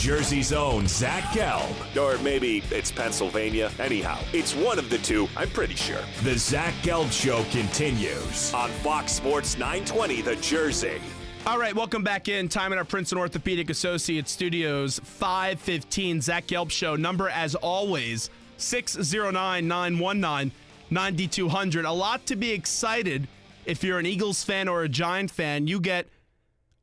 Jersey's own Zach Gelb. Or maybe it's Pennsylvania. Anyhow, it's one of the two, I'm pretty sure. The Zach Gelb Show continues on Fox Sports 920 The Jersey. All right, welcome back in. Time in our Princeton Orthopedic Associates studios, 5:15. Zach Gelb Show. Number, as always, 609-919-9200. A lot to be excited if you're an Eagles fan or a Giant fan. You get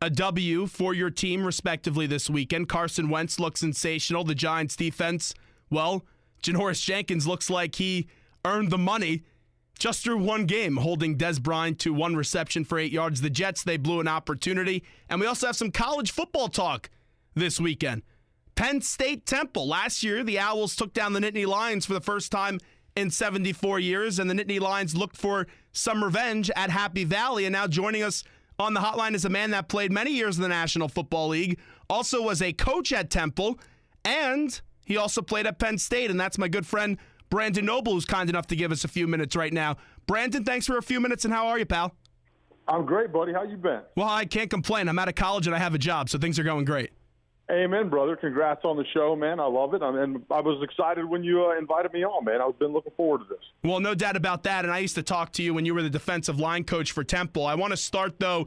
a W for your team, respectively, this weekend. Carson Wentz looks sensational. The Giants' defense, well, Janoris Jenkins looks like he earned the money just through one game, holding Des Bryant to one reception for 8 yards. The Jets, they blew an opportunity. And we also have some college football talk this weekend. Penn State Temple. Last year, the Owls took down the Nittany Lions for the first time in 74 years, and the Nittany Lions looked for some revenge at Happy Valley. And now joining us on the hotline is a man that played many years in the National Football League, also was a coach at Temple, and he also played at Penn State, and that's my good friend Brandon Noble, who's kind enough to give us a few minutes right now. Brandon, thanks for a few minutes, and how are you, pal? I'm great, buddy. How you been? Well, I can't complain. I'm out of college, and I have a job, so things are going great. Amen, brother. Congrats on the show, man. I love it. And I was excited when you invited me on, man. I've been looking forward to this. Well, no doubt about that. And I used to talk to you when you were the defensive line coach for Temple. I want to start, though,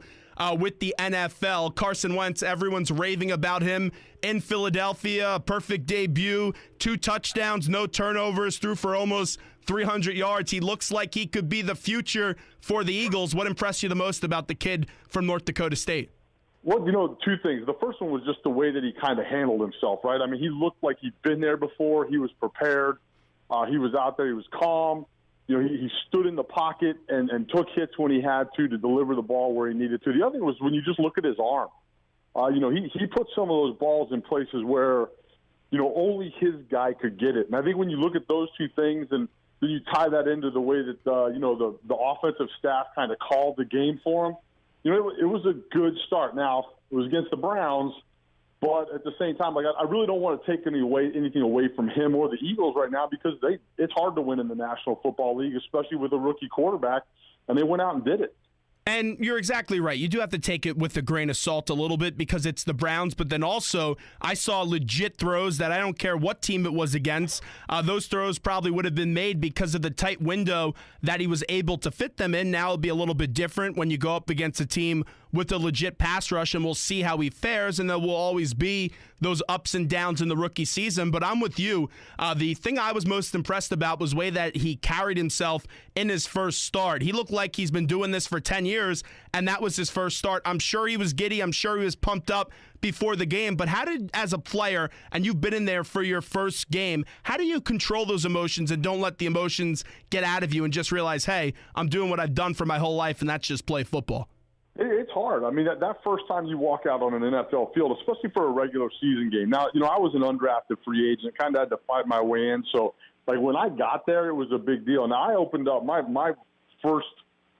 with the NFL. Carson Wentz, everyone's raving about him in Philadelphia. A perfect debut, 2 touchdowns, no turnovers, threw for almost 300 yards. He looks like he could be the future for the Eagles. What impressed you the most about the kid from North Dakota State? Well, 2 things. The first one was just the way that he kind of handled himself, right? I mean, he looked like he'd been there before. He was prepared. He was out there. He was calm. He stood in the pocket and took hits when he had to deliver the ball where he needed to. The other thing was when you just look at his arm. He put some of those balls in places where, only his guy could get it. And I think when you look at those 2 things and then you tie that into the way that, the offensive staff kind of called the game for him, it was a good start. Now, it was against the Browns, but at the same time, I really don't want to take anything away from him or the Eagles right now because it's hard to win in the National Football League, especially with a rookie quarterback, and they went out and did it. And you're exactly right. You do have to take it with a grain of salt a little bit because it's the Browns, but then also I saw legit throws that I don't care what team it was against. Those throws probably would have been made because of the tight window that he was able to fit them in. Now it'll be a little bit different when you go up against a team with a legit pass rush, and we'll see how he fares, and there will always be those ups and downs in the rookie season. But I'm with you. The thing I was most impressed about was the way that he carried himself in his first start. He looked like he's been doing this for 10 years, and that was his first start. I'm sure he was giddy. I'm sure he was pumped up before the game. But how did, as a player, and you've been in there for your first game, how do you control those emotions and don't let the emotions get out of you and just realize, hey, I'm doing what I've done for my whole life, and that's just play football? It's hard. I mean, that first time you walk out on an NFL field, especially for a regular season game. Now, I was an undrafted free agent, kind of had to fight my way in. So, when I got there, it was a big deal. Now, I opened up my first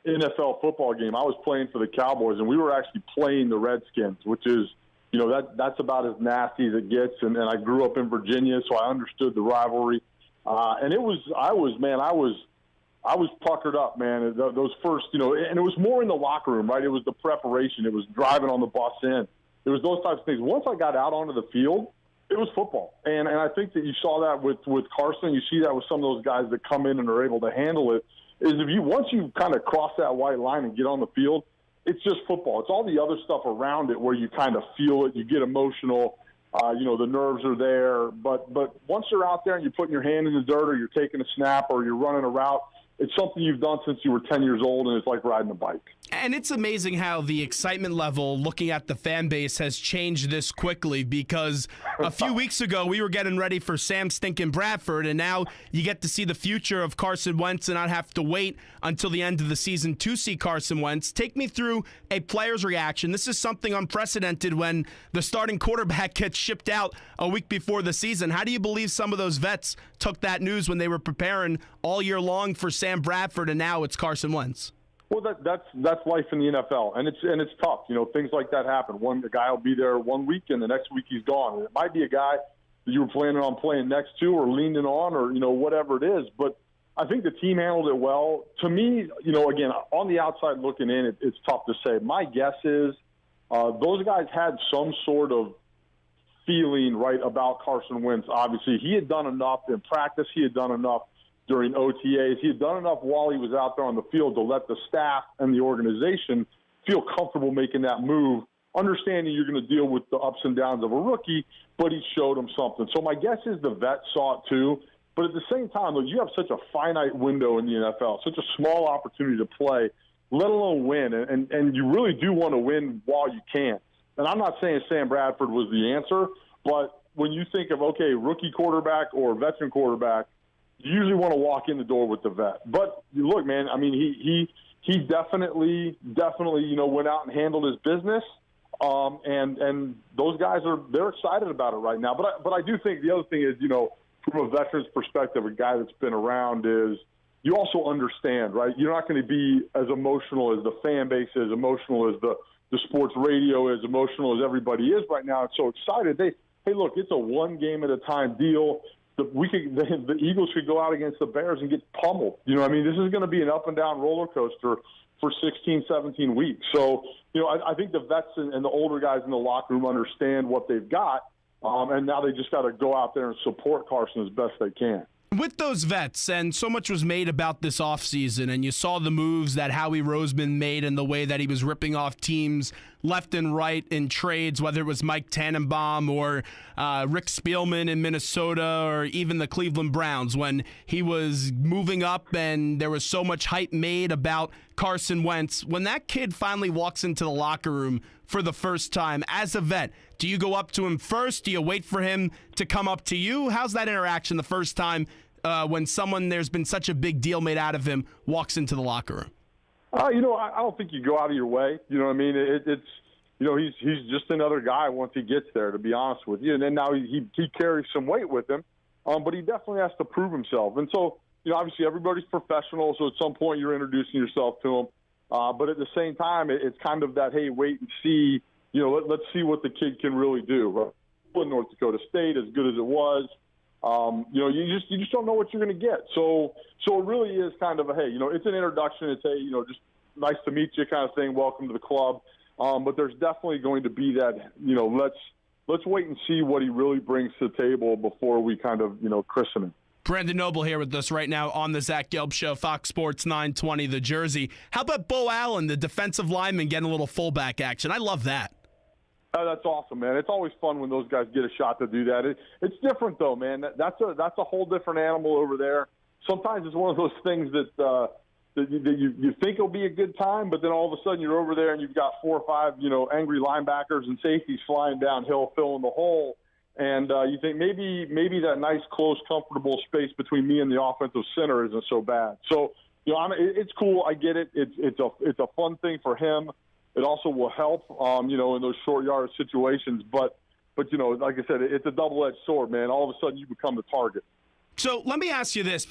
NFL football game. I was playing for the Cowboys, and we were actually playing the Redskins, which is, that's about as nasty as it gets. And I grew up in Virginia, so I understood the rivalry. And I was puckered up, man. Those first, and it was more in the locker room, right? It was the preparation. It was driving on the bus in. It was those types of things. Once I got out onto the field, it was football. And I think that you saw that with Carson. You see that with some of those guys that come in and are able to handle it, is once you kind of cross that white line and get on the field, it's just football. It's all the other stuff around it where you kind of feel it, you get emotional, the nerves are there. But once you're out there and you're putting your hand in the dirt or you're taking a snap or you're running a route, it's something you've done since you were 10 years old, and it's like riding a bike. And it's amazing how the excitement level looking at the fan base has changed this quickly, because a few weeks ago we were getting ready for Sam Stinkin' Bradford, and now you get to see the future of Carson Wentz and not have to wait until the end of the season to see Carson Wentz. Take me through a player's reaction. This is something unprecedented when the starting quarterback gets shipped out a week before the season. How do you believe some of those vets took that news when they were preparing all year long for Sam Bradford, and now it's Carson Wentz? Well, that's life in the NFL, and it's tough. Things like that happen. A guy will be there 1 week, and the next week he's gone. And it might be a guy that you were planning on playing next to, or leaning on, or whatever it is. But I think the team handled it well. To me, again, on the outside looking in, it's tough to say. My guess is those guys had some sort of feeling right about Carson Wentz. Obviously, he had done enough in practice. He had done enough during OTAs. He had done enough while he was out there on the field to let the staff and the organization feel comfortable making that move, understanding you're going to deal with the ups and downs of a rookie, but he showed him something. So my guess is the vet saw it too. But at the same time, look, you have such a finite window in the NFL, such a small opportunity to play, let alone win. And you really do want to win while you can. And I'm not saying Sam Bradford was the answer, but when you think of, okay, rookie quarterback or veteran quarterback, you usually want to walk in the door with the vet. But look, man, I mean, he definitely, went out and handled his business. And those guys they're excited about it right now. But I do think the other thing is, from a veteran's perspective, a guy that's been around is you also understand, right? You're not going to be as emotional as the fan base is, emotional as the sports radio is, emotional as everybody is right now. It's so excited. Hey, look, it's a one game at a time deal. The Eagles could go out against the Bears and get pummeled. You know what I mean? This is going to be an up and down roller coaster for 16, 17 weeks. So, I think the vets and the older guys in the locker room understand what they've got, and now they just got to go out there and support Carson as best they can. With those vets, and so much was made about this offseason, and you saw the moves that Howie Roseman made and the way that he was ripping off teams left and right in trades, whether it was Mike Tannenbaum or Rick Spielman in Minnesota or even the Cleveland Browns when he was moving up and there was so much hype made about Carson Wentz. When that kid finally walks into the locker room for the first time as a vet, do you go up to him first? Do you wait for him to come up to you? How's that interaction the first time when someone there's been such a big deal made out of him walks into the locker room? I don't think you go out of your way. You know what I mean? He's just another guy once he gets there, to be honest with you. And then now he carries some weight with him, but he definitely has to prove himself. And so, obviously everybody's professional, so at some point you're introducing yourself to him. But at the same time, it's kind of that, hey, wait and see. Let's see what the kid can really do. Right? North Dakota State, as good as it was, you just don't know what you're going to get. So it really is kind of a, hey, it's an introduction. It's a, just nice to meet you kind of thing. Welcome to the club. But there's definitely going to be that, let's wait and see what he really brings to the table before we kind of, christen him. Brandon Noble here with us right now on the Zach Gelb Show, Fox Sports 920, The Jersey. How about Bo Allen, the defensive lineman, getting a little fullback action? I love that. Oh, that's awesome, man. It's always fun when those guys get a shot to do that. It's different, though, man. That's a whole different animal over there. Sometimes it's one of those things that you think will be a good time, but then all of a sudden you're over there and you've got 4 or 5, angry linebackers and safeties flying downhill, filling the hole. And you think maybe that nice, close, comfortable space between me and the offensive center isn't so bad. So, it's cool. I get it. It's a fun thing for him. It also will help, in those short yard situations. But like I said, it's a double-edged sword, man. All of a sudden you become the target. So let me ask you this,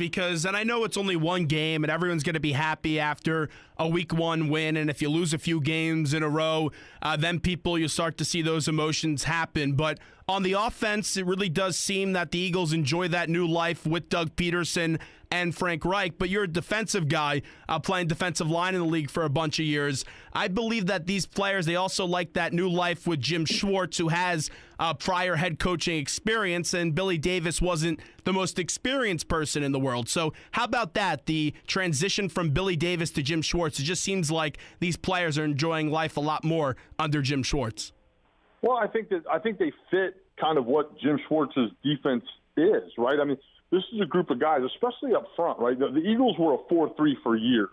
and I know it's only one game and everyone's going to be happy after a week 1 win. And if you lose a few games in a row, then you start to see those emotions happen. But on the offense, it really does seem that the Eagles enjoy that new life with Doug Peterson and Frank Reich. But you're a defensive guy playing defensive line in the league for a bunch of years. I believe that these players, they also like that new life with Jim Schwartz, who has prior head coaching experience, and Billy Davis wasn't the most experienced person in the world. So how about that, the transition from Billy Davis to Jim Schwartz? It just seems like these players are enjoying life a lot more under Jim Schwartz. Well, I think they fit kind of what Jim Schwartz's defense is, right? I mean, this is a group of guys, especially up front, right? The Eagles were a 4-3 for years,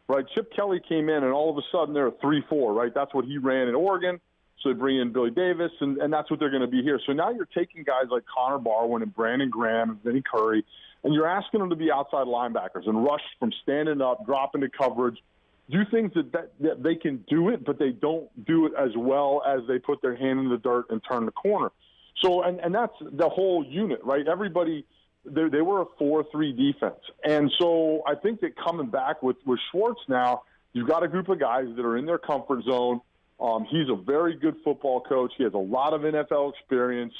right? Chip Kelly came in, and all of a sudden they're a 3-4, right? That's what he ran in Oregon. So they bring in Billy Davis, and that's what they're going to be here. So now you're taking guys like Connor Barwin and Brandon Graham and Vinny Curry, and you're asking them to be outside linebackers and rush from standing up, drop into coverage, do things that they can do it, but they don't do it as well as they put their hand in the dirt and turn the corner. So, and that's the whole unit, right? Everybody, they were a 4-3 defense. And so I think that coming back with Schwartz now, you've got a group of guys that are in their comfort zone. He's a very good football coach. He has a lot of NFL experience,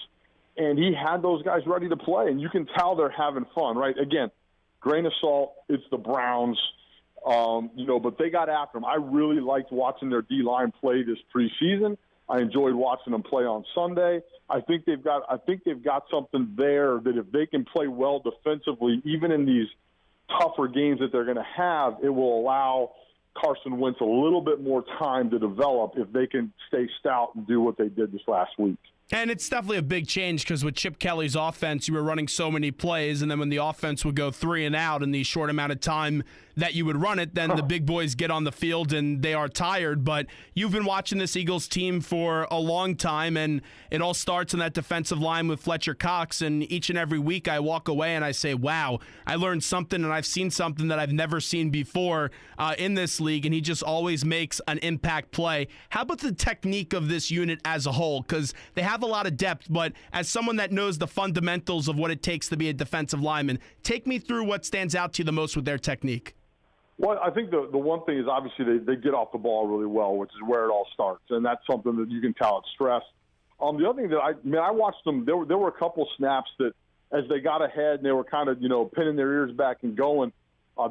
and he had those guys ready to play. And you can tell they're having fun, right? Again, grain of salt, it's the Browns, but they got after them. I really liked watching their D-line play this preseason. I enjoyed watching them play on Sunday. I think they've got something there that if they can play well defensively, even in these tougher games that they're going to have, it will allow Carson Wentz a little bit more time to develop if they can stay stout and do what they did this last week. And it's definitely a big change because with Chip Kelly's offense, you were running so many plays, and then when the offense would go 3 and out in the short amount of time that you would run it, then the big boys get on the field and they are tired. But you've been watching this Eagles team for a long time, and it all starts in that defensive line with Fletcher Cox. And each and every week I walk away and I say, wow, I learned something and I've seen something that I've never seen before in this league, and he just always makes an impact play. How about the technique of this unit as a whole? Because they have a lot of depth, but as someone that knows the fundamentals of what it takes to be a defensive lineman, take me through what stands out to you the most with their technique. Well, I think the one thing is obviously they get off the ball really well, which is where it all starts, and that's something that you can tell it's stress. The other thing that I watched them, there were a couple snaps that as they got ahead and they were kind of, pinning their ears back and going,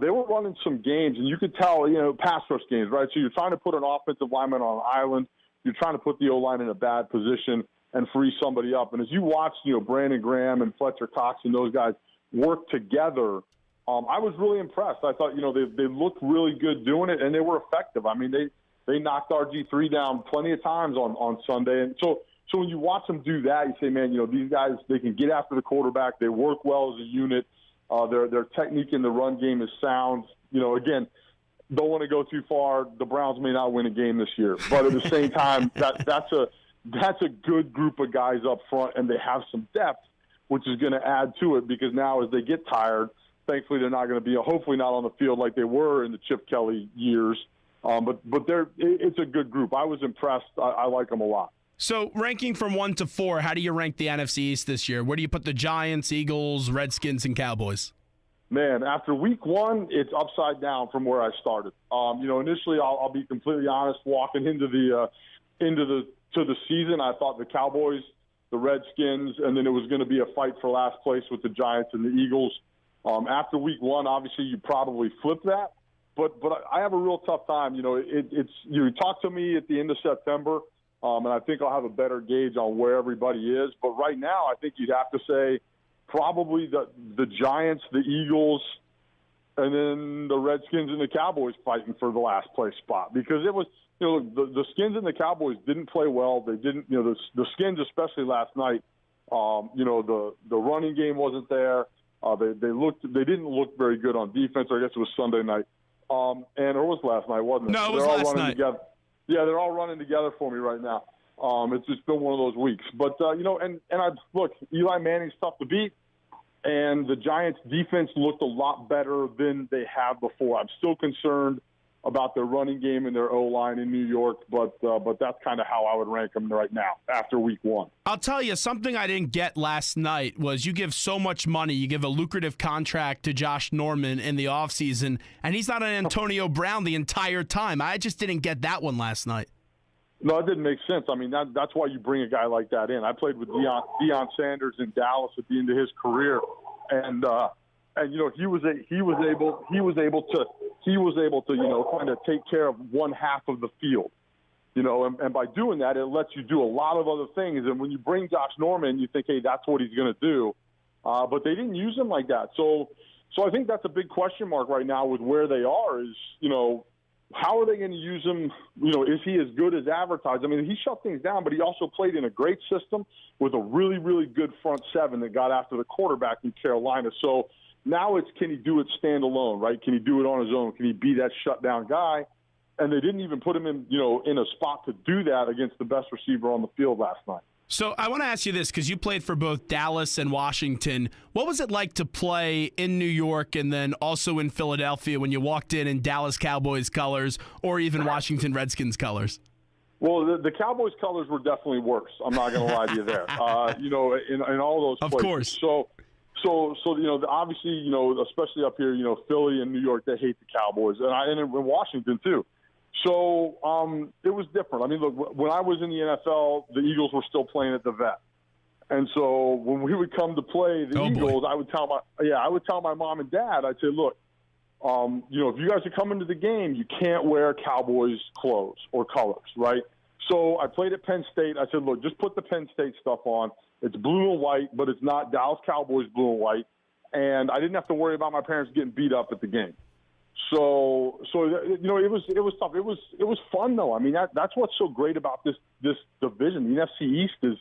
they were running some games, and you could tell, pass rush games, right? So you're trying to put an offensive lineman on an island. You're trying to put the O-line in a bad position and free somebody up. And as you watch, Brandon Graham and Fletcher Cox and those guys work together, I was really impressed. I thought, they looked really good doing it, and they were effective. I mean, they knocked RG3 down plenty of times on Sunday. And so when you watch them do that, you say, man, these guys, they can get after the quarterback. They work well as a unit. Their technique in the run game is sound. Again, don't want to go too far. The Browns may not win a game this year. But at the same time, that's a good group of guys up front, and they have some depth, which is going to add to it because now as they get tired, thankfully they're not going to be, hopefully not on the field like they were in the Chip Kelly years. But it's a good group. I was impressed. I like them a lot. So ranking from 1 to 4, how do you rank the NFC East this year? Where do you put the Giants, Eagles, Redskins, and Cowboys? Man, after week 1, it's upside down from where I started. Initially, I'll be completely honest, walking into the season, I thought the Cowboys, the Redskins, and then it was going to be a fight for last place with the Giants and the Eagles. After week 1, obviously you probably flip that, but I have a real tough time. You talk to me at the end of September, and I think I'll have a better gauge on where everybody is. But right now, I think you'd have to say probably the Giants, the Eagles, and then the Redskins and the Cowboys fighting for the last place spot because it was. The Skins and the Cowboys didn't play well. They didn't, the Skins, especially last night, the running game wasn't there. They didn't look very good on defense. I guess it was Sunday night. Or it was last night, wasn't it? No, it was last night. Together. Yeah, they're all running together for me right now. It's just been one of those weeks. But, look, Eli Manning's tough to beat, and the Giants' defense looked a lot better than they have before. I'm still concerned about their running game and their O-line in New York, but that's kind of how I would rank them right now after week 1. I'll tell you, something I didn't get last night was you give so much money, you give a lucrative contract to Josh Norman in the offseason, and he's not an Antonio Brown the entire time. I just didn't get that one last night. No, it didn't make sense. I mean, that's why you bring a guy like that in. I played with Deion Sanders in Dallas at the end of his career, and he was able to kind of take care of one half of the field, and by doing that, it lets you do a lot of other things. And when you bring Josh Norman, you think, hey, that's what he's going to do. But they didn't use him like that. So I think that's a big question mark right now with where they are is, how are they going to use him? Is he as good as advertised? I mean, he shut things down, but he also played in a great system with a really, really good front seven that got after the quarterback in Carolina. So now it's, can he do it standalone, right? Can he do it on his own? Can he be that shutdown guy? And they didn't even put him in, in a spot to do that against the best receiver on the field last night. So I want to ask you this, because you played for both Dallas and Washington. What was it like to play in New York and then also in Philadelphia when you walked in Dallas Cowboys colors or even Washington Redskins colors? Well, the Cowboys colors were definitely worse. I'm not going to lie to you there. In all those places. Of course. So obviously, especially up here, Philly and New York, they hate the Cowboys, and in Washington too. So it was different. I mean, look, when I was in the NFL, the Eagles were still playing at the Vet, and so when we would come to play the Eagles, I would tell my mom and dad, I'd say, look, if you guys are coming to the game, you can't wear Cowboys clothes or colors, right? So I played at Penn State. I said, look, just put the Penn State stuff on. It's blue and white, but it's not Dallas Cowboys blue and white. And I didn't have to worry about my parents getting beat up at the game. So it was tough. It was fun though. I mean, that's what's so great about this division. The NFC East is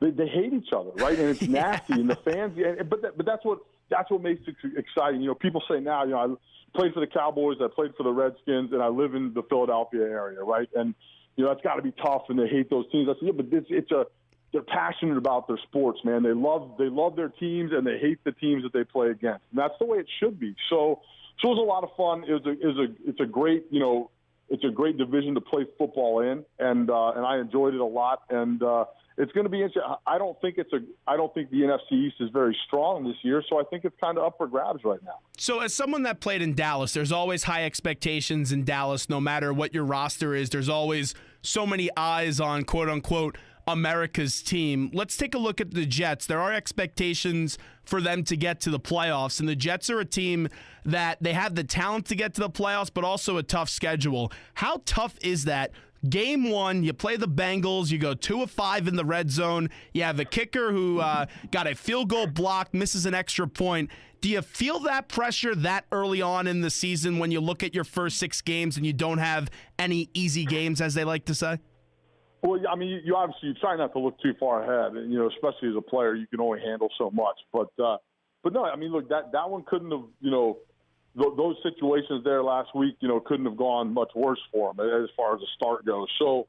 they hate each other, right? And it's nasty, and the fans. But that's what makes it exciting. People say now, I played for the Cowboys, I played for the Redskins, and I live in the Philadelphia area, right? And it's got to be tough, and they hate those teams. I said, yeah, but they're passionate about their sports, man. They love their teams, and they hate the teams that they play against. And that's the way it should be. So it was a lot of fun. It's a great it's a great division to play football in, and I enjoyed it a lot. And it's going to be interesting. I don't think the NFC East is very strong this year, so I think it's kind of up for grabs right now. So as someone that played in Dallas, there's always high expectations in Dallas. No matter what your roster is, there's always so many eyes on quote unquote America's team. Let's take a look at the Jets. There are expectations for them to get to the playoffs, and the Jets are a team that they have the talent to get to the playoffs, but also a tough schedule. How tough is that? Game one, you play the Bengals, you go 2 of 5 in the red zone. You have a kicker who got a field goal blocked, misses an extra point. Do you feel that pressure that early on in the season when you look at your first 6 games and you don't have any easy games, as they like to say? Well, I mean, you obviously try not to look too far ahead, and especially as a player, you can only handle so much. But no, I mean, look, that one couldn't have, those situations there last week, couldn't have gone much worse for them as far as the start goes. So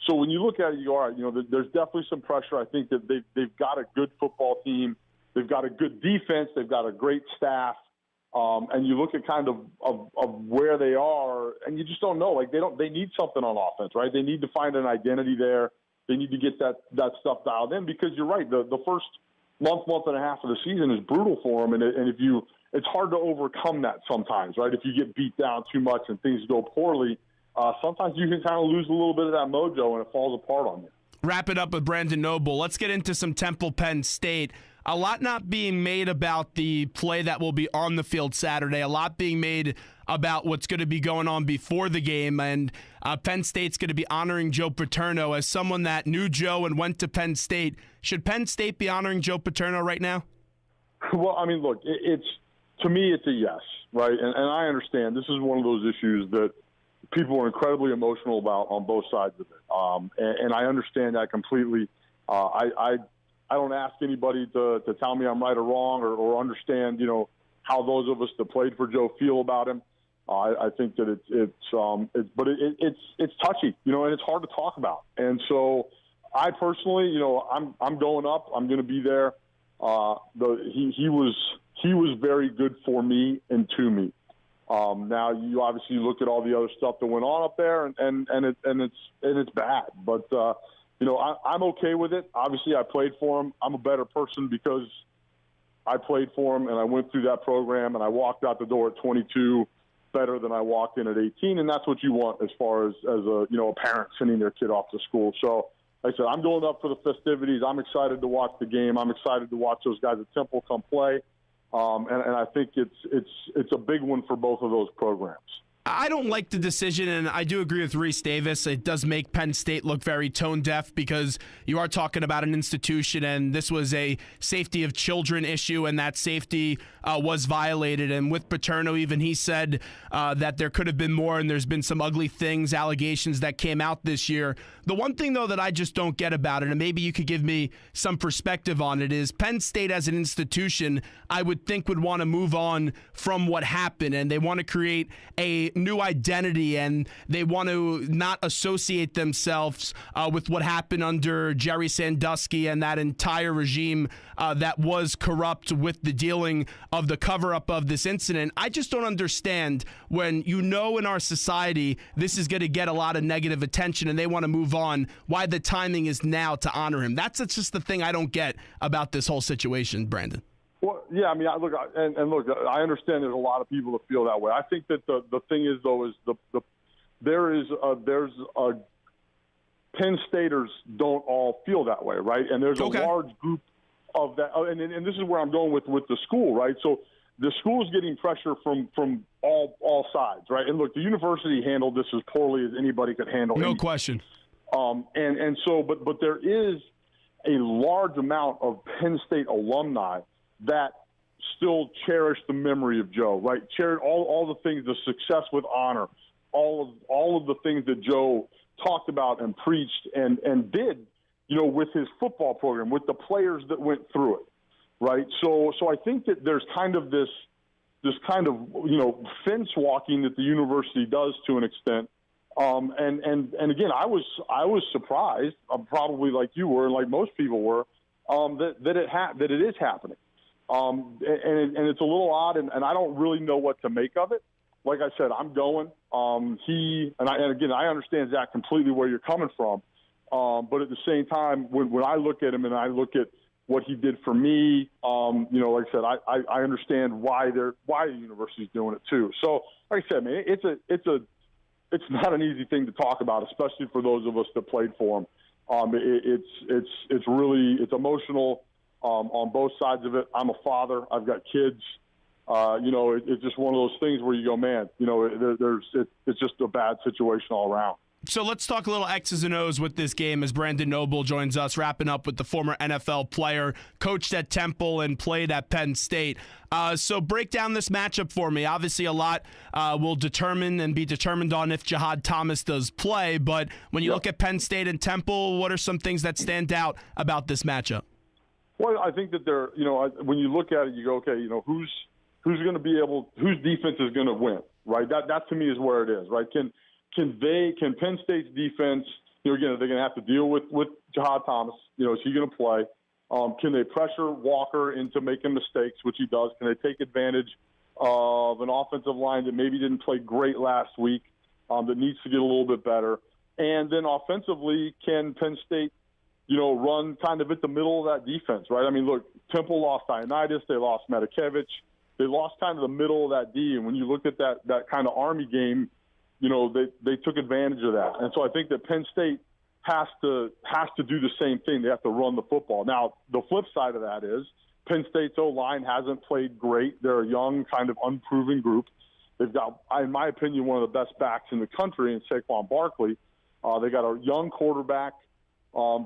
when you look at it, you are, there's definitely some pressure. I think that they've got a good football team, they've got a good defense, they've got a great staff. And you look at kind of where they are, and you just don't know. Like they need something on offense, right? They need to find an identity there. They need to get that stuff dialed in, because you're right. The first month and a half of the season is brutal for them, and it's hard to overcome that sometimes, right? If you get beat down too much and things go poorly, sometimes you can kind of lose a little bit of that mojo and it falls apart on you. Wrap it up with Brandon Noble. Let's get into some Temple Penn State. A lot not being made about the play that will be on the field Saturday. A lot being made about what's going to be going on before the game. And Penn State's going to be honoring Joe Paterno. As someone that knew Joe and went to Penn State, should Penn State be honoring Joe Paterno right now? Well, I mean, look, to me, it's a yes, right? And I understand this is one of those issues that people are incredibly emotional about on both sides of it. And I understand that completely. I don't ask anybody to tell me I'm right or wrong or understand, how those of us that played for Joe feel about him. I think that it's touchy, and it's hard to talk about. And so I personally, I'm going up. I'm going to be there. He was very good for me and to me. Now you obviously look at all the other stuff that went on up there, and it's bad. But I'm okay with it. Obviously, I played for him. I'm a better person because I played for him, and I went through that program, and I walked out the door at 22 better than I walked in at 18, and that's what you want as far as a parent sending their kid off to school. So, like I said, I'm going up for the festivities. I'm excited to watch the game. I'm excited to watch those guys at Temple come play, and I think it's a big one for both of those programs. I don't like the decision, and I do agree with Reese Davis. It does make Penn State look very tone-deaf because you are talking about an institution, and this was a safety of children issue, and that safety was violated. And with Paterno, even he said that there could have been more, and there's been some ugly things, allegations that came out this year. The one thing, though, that I just don't get about it, and maybe you could give me some perspective on it, is Penn State as an institution, I would think would want to move on from what happened, and they want to create a new identity, and they want to not associate themselves with what happened under Jerry Sandusky and that entire regime that was corrupt with the dealing of the cover-up of this incident. I just don't understand when in our society this is going to get a lot of negative attention and they want to move on, why the timing is now to honor him. That's just the thing I don't get about this whole situation, Brandon. Well, yeah, I mean, look, I understand there's a lot of people that feel that way. I think that the thing is, though, is there's Penn Staters don't all feel that way, right? And there's a large group of that, and this is where I'm going with the school, right? So the school is getting pressure from all sides, right? And look, the university handled this as poorly as anybody could handle. No question. But there is a large amount of Penn State alumni that still cherish the memory of Joe, right? Cherish all the things, the success with honor, all of the things that Joe talked about and preached and did, with his football program, with the players that went through it, right? So I think that there's kind of this kind of, fence walking that the university does to an extent. And again, I was surprised, probably like you were, and like most people were, that it is happening. And it's a little odd, and I don't really know what to make of it. Like I said, I'm going. I understand, Zach, completely where you're coming from. But at the same time, when I look at him and I look at what he did for me, like I said, I understand why the university's doing it too. So, like I said, man, it's not an easy thing to talk about, especially for those of us that played for him. It's emotional on both sides of it. I'm a father. I've got kids. It's just one of those things where you go, man, it's just a bad situation all around. So let's talk a little X's and O's with this game as Brandon Noble joins us, wrapping up with the former NFL player, coached at Temple and played at Penn State. So break down this matchup for me. Obviously, a lot will determine and be determined on if Jihad Thomas does play, but when you look at Penn State and Temple, what are some things that stand out about this matchup? Well, I think that when you look at it, you go, okay, whose defense is going to win, right? That to me is where it is, right? Can Penn State's defense, again, they're going to have to deal with Jihad Thomas. Is he going to play? Can they pressure Walker into making mistakes, which he does? Can they take advantage of an offensive line that maybe didn't play great last week, that needs to get a little bit better? And then offensively, can Penn State, run kind of at the middle of that defense, right? I mean, look, Temple lost Ioannidis. They lost Metakevich. They lost kind of the middle of that D. And when you look at that kind of Army game, they took advantage of that. And so I think that Penn State has to do the same thing. They have to run the football. Now, the flip side of that is Penn State's O-line hasn't played great. They're a young, kind of unproven group. They've got, in my opinion, one of the best backs in the country in Saquon Barkley. They got a young quarterback.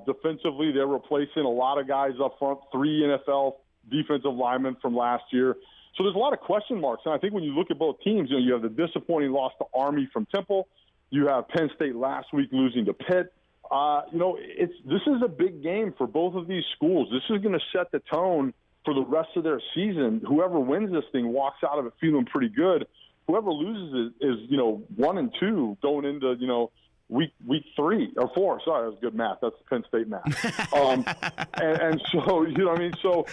Defensively, they're replacing a lot of guys up front, 3 NFL defensive linemen from last year. So there's a lot of question marks. And I think when you look at both teams, you have the disappointing loss to Army from Temple. You have Penn State last week losing to Pitt. This is a big game for both of these schools. This is going to set the tone for the rest of their season. Whoever wins this thing walks out of it feeling pretty good. Whoever loses is 1-2 going into, week 3 or 4. Sorry, that was good math. That's Penn State math. And so, what I mean? So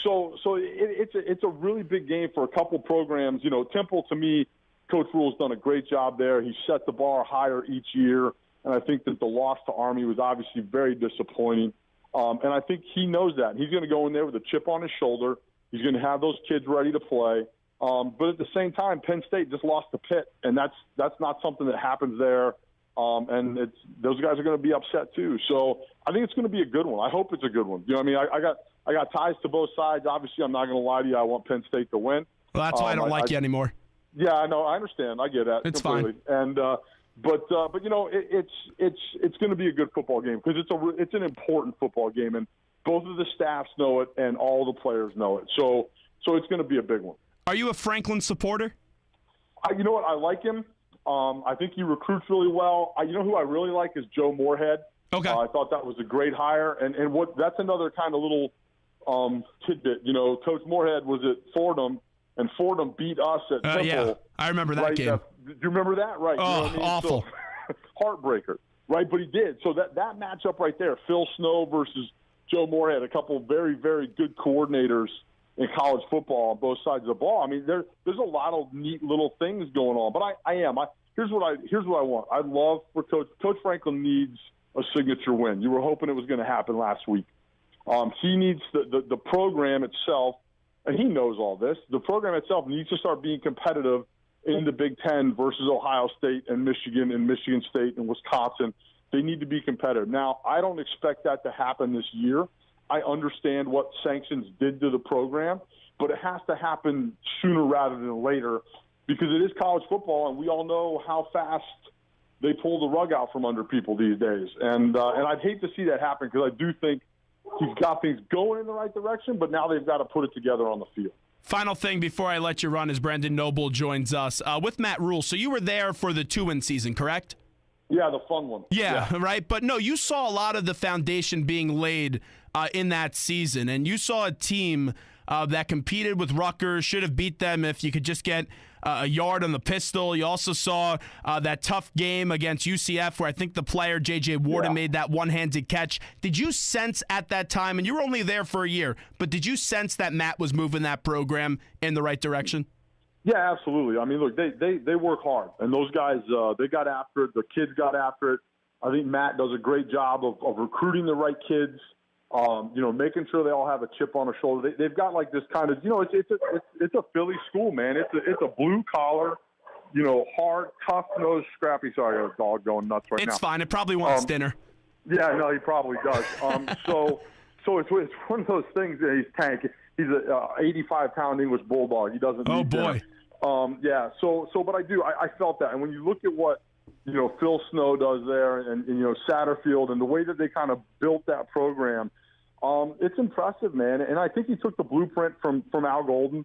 it's a really big game for a couple programs. Temple, to me, Coach Rule's done a great job there. He set the bar higher each year, and I think that the loss to Army was obviously very disappointing. And I think he knows that. He's going to go in there with a chip on his shoulder. He's going to have those kids ready to play. But at the same time, Penn State just lost to Pitt, and that's not something that happens there. And those guys are going to be upset too. So I think it's going to be a good one. I hope it's a good one. I got ties to both sides. Obviously, I'm not going to lie to you. I want Penn State to win. Well, that's why I don't like you anymore. Yeah, I know. I understand. I get that. It's completely. Fine. And but it's going to be a good football game because it's an important football game, and both of the staffs know it, and all the players know it. So it's going to be a big one. Are you a Franklin supporter? You know what? I like him. I think he recruits really well. You know who I really like is Joe Moorhead. Okay. I thought that was a great hire, and that's another kind of little tidbit. Coach Moorhead was at Fordham, and Fordham beat us at Temple. Yeah, I remember that game. Do you remember that? Right. Oh, awful. So, heartbreaker. Right, but he did. So that matchup right there, Phil Snow versus Joe Moorhead, a couple of very, very good coordinators in college football on both sides of the ball. I mean, there's a lot of neat little things going on. But here's what I want. I love for Coach Franklin needs a signature win. You were hoping it was going to happen last week. He needs the program itself, and he knows all this. The program itself needs to start being competitive in the Big Ten versus Ohio State and Michigan State and Wisconsin. They need to be competitive. Now, I don't expect that to happen this year. I understand what sanctions did to the program, but it has to happen sooner rather than later because it is college football, and we all know how fast they pull the rug out from under people these days. And I'd hate to see that happen because I do think he's got things going in the right direction, but now they've got to put it together on the field. Final thing before I let you run is Brandon Noble joins us with Matt Rule. So you were there for the 2-win season, correct? Yeah, the fun one. Yeah, right. But no, you saw a lot of the foundation being laid in that season, and you saw a team that competed with Rutgers, should have beat them if you could just get a yard on the pistol. You also saw that tough game against UCF where I think the player, J.J. Warden, made that one-handed catch. Did you sense at that time, and you were only there for a year, but did you sense that Matt was moving that program in the right direction? Yeah, absolutely. I mean, look, they work hard, and those guys, they got after it. The kids got after it. I think Matt does a great job of recruiting the right kids, making sure they all have a chip on their shoulder. They've got like this kind of, it's a Philly school, man. It's a blue collar, hard, tough-nosed, scrappy. Sorry, I got a dog going nuts right now. It's fine. It probably wants dinner. Yeah, no, he probably does. So it's one of those things that he's tank. He's a 85-pound English bulldog. He doesn't need dinner. But I felt that. And when you look at what, Phil Snow does there and Satterfield and the way that they kind of built that program, it's impressive, man. And I think he took the blueprint from Al Golden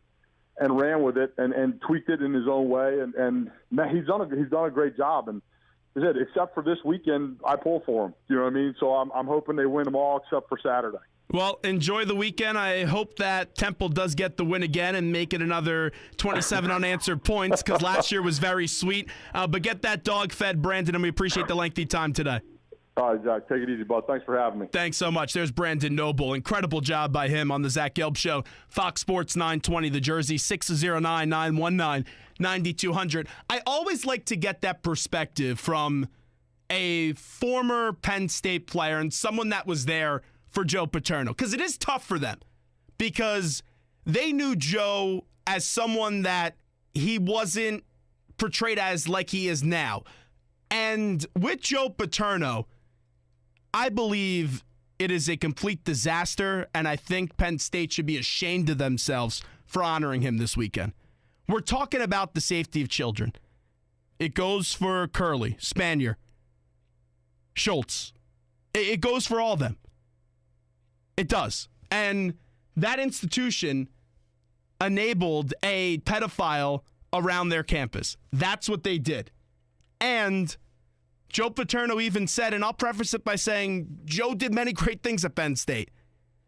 and ran with it and tweaked it in his own way. And man, he's done a great job. And as I said, except for this weekend, I pull for him. You know what I mean? So I'm hoping they win them all except for Saturday. Well, enjoy the weekend. I hope that Temple does get the win again and make it another 27 unanswered points because last year was very sweet. But get that dog fed, Brandon, and we appreciate the lengthy time today. All right, Zach. Take it easy, bud. Thanks for having me. Thanks so much. There's Brandon Noble. Incredible job by him on the Zach Gelb Show. Fox Sports 920, the Jersey, 609-919-9200. I always like to get that perspective from a former Penn State player and someone that was there for Joe Paterno, because it is tough for them because they knew Joe as someone that he wasn't portrayed as like he is now. And with Joe Paterno, I believe it is a complete disaster, and I think Penn State should be ashamed of themselves for honoring him this weekend. We're talking about the safety of children. It goes for Curley, Spanier, Schwartz. It goes for all of them. It does. And that institution enabled a pedophile around their campus. That's what they did. And Joe Paterno even said, and I'll preface it by saying, Joe did many great things at Penn State,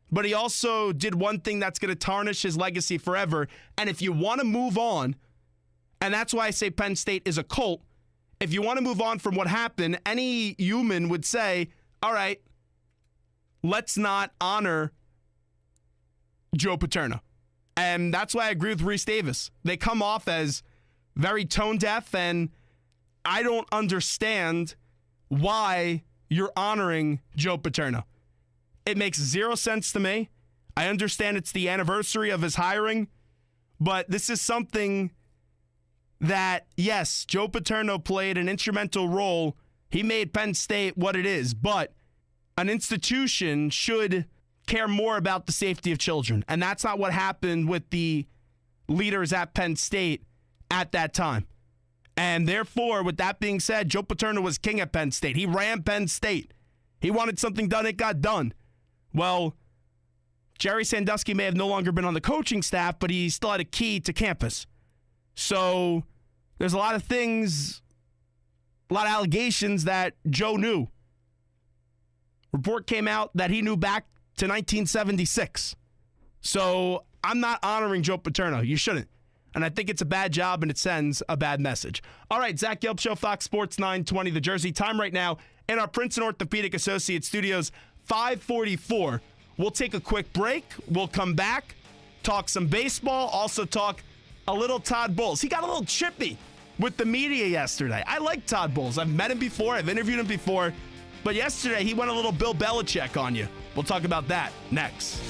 but he also did one thing that's going to tarnish his legacy forever. And if you want to move on, and that's why I say Penn State is a cult, if you want to move on from what happened, any human would say, all right, let's not honor Joe Paterno. And that's why I agree with Reese Davis. They come off as very tone deaf, and I don't understand why you're honoring Joe Paterno. It makes zero sense to me. I understand it's the anniversary of his hiring, but this is something that, yes, Joe Paterno played an instrumental role. He made Penn State what it is, but an institution should care more about the safety of children. And that's not what happened with the leaders at Penn State at that time. And therefore, with that being said, Joe Paterno was king at Penn State. He ran Penn State. He wanted something done, it got done. Well, Jerry Sandusky may have no longer been on the coaching staff, but he still had a key to campus. So there's a lot of things, a lot of allegations that Joe knew. Report came out that he knew back to 1976. So I'm not honoring Joe Paterno. You shouldn't. And I think it's a bad job, and it sends a bad message. All right, Zach Gelb Show, Fox Sports 920, the Jersey. Time right now in our Princeton Orthopedic Associates studios, 5:44. We'll take a quick break. We'll come back, talk some baseball, also talk a little Todd Bowles. He got a little chippy with the media yesterday. I like Todd Bowles. I've met him before. I've interviewed him before. But yesterday, he went a little Bill Belichick on you. We'll talk about that next.